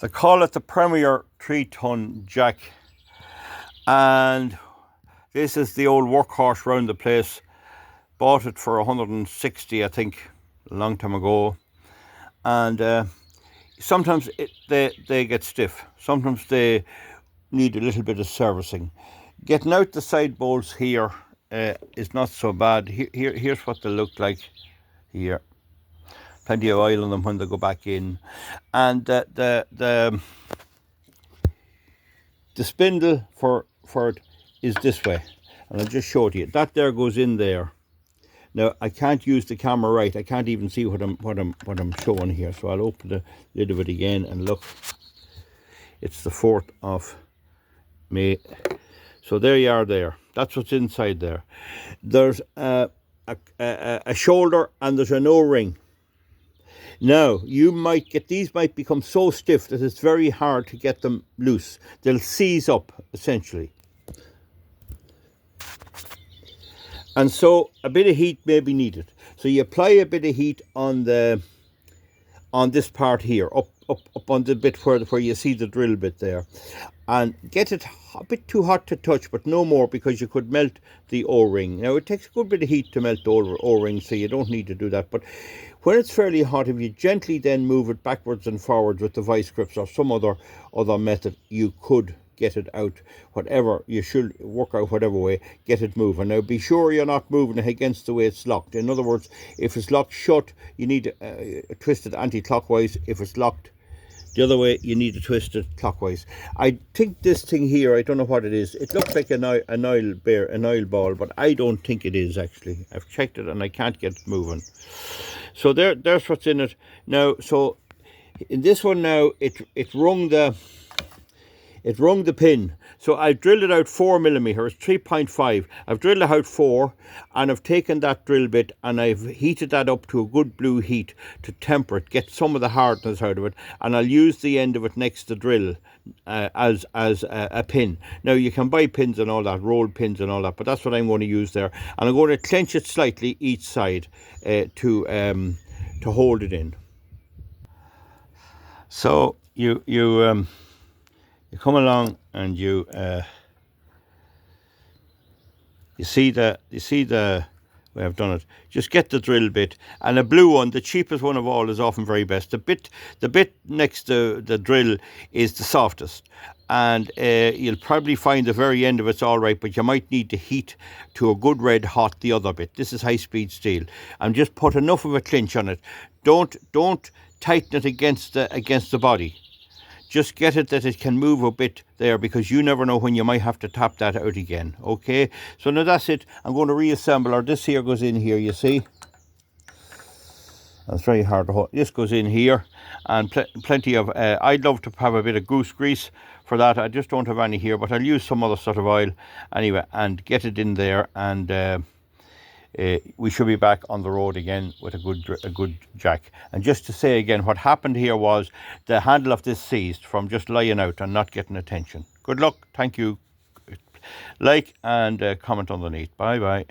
They call it the Premier 3-ton jack, and this is the old workhorse round the place. Bought it for 160, I think, a long time ago. And sometimes they get stiff. Sometimes they need a little bit of servicing. Getting out the side bolts here is not so bad. Here's what they look like here. Plenty of oil on them when they go back in. And the spindle for it is this way. And I'll just show it to you. That there goes in there. Now I can't use the camera right. I can't even see what I'm showing here. So I'll open the lid of it again and look. It's the 4th of May. So there you are there. That's what's inside there. There's a shoulder and there's an O-ring. Now, these might become so stiff that it's very hard to get them loose. They'll seize up, essentially. And so a bit of heat may be needed. So you apply a bit of heat on this part here, up on the bit where you see the drill bit there. And get it a bit too hot to touch, but no more, because you could melt the O-ring. Now it takes a good bit of heat to melt the O-ring, so you don't need to do that. But when it's fairly hot, if you gently then move it backwards and forwards with the vice grips or some other method, you could get it out. Whatever, you should work out whatever way, get it moving. Now be sure you're not moving it against the way it's locked. In other words, if it's locked shut, you need to twist it anti-clockwise. If it's locked the other way, you need to twist it clockwise. I think this thing here, I don't know what it is. It looks like an oil ball, but I don't think it is actually. I've checked it and I can't get it moving. So there's what's in it now. So in this one now, it rung the pin. So I drilled it out 4mm. It's 3.5. I've drilled it out 4, and I've taken that drill bit and I've heated that up to a good blue heat to temper it, get some of the hardness out of it, and I'll use the end of it next to the drill as a pin. Now you can buy pins and all that, rolled pins and all that, but that's what I'm going to use there. And I'm going to clench it slightly each side to hold it in. So you come along and you see the way I've done it. Just get the drill bit, and a blue one, the cheapest one of all, is often very best. The bit next to the drill is the softest, and you'll probably find the very end of it's all right, but you might need to heat to a good red hot the other bit. This is high-speed steel, and just put enough of a clinch on it. Don't tighten it against the body. Just get it that it can move a bit there, because you never know when you might have to tap that out again. Okay, so now that's it. I'm going to reassemble, or this here goes in here, you see. That's very hard to hold. This goes in here, and plenty of, I'd love to have a bit of goose grease for that. I just don't have any here, but I'll use some other sort of oil anyway, and get it in there, and we should be back on the road again with a good jack. And just to say again, what happened here was the handle of this seized from just lying out and not getting attention. Good luck. Thank you. Like and comment underneath. Bye bye.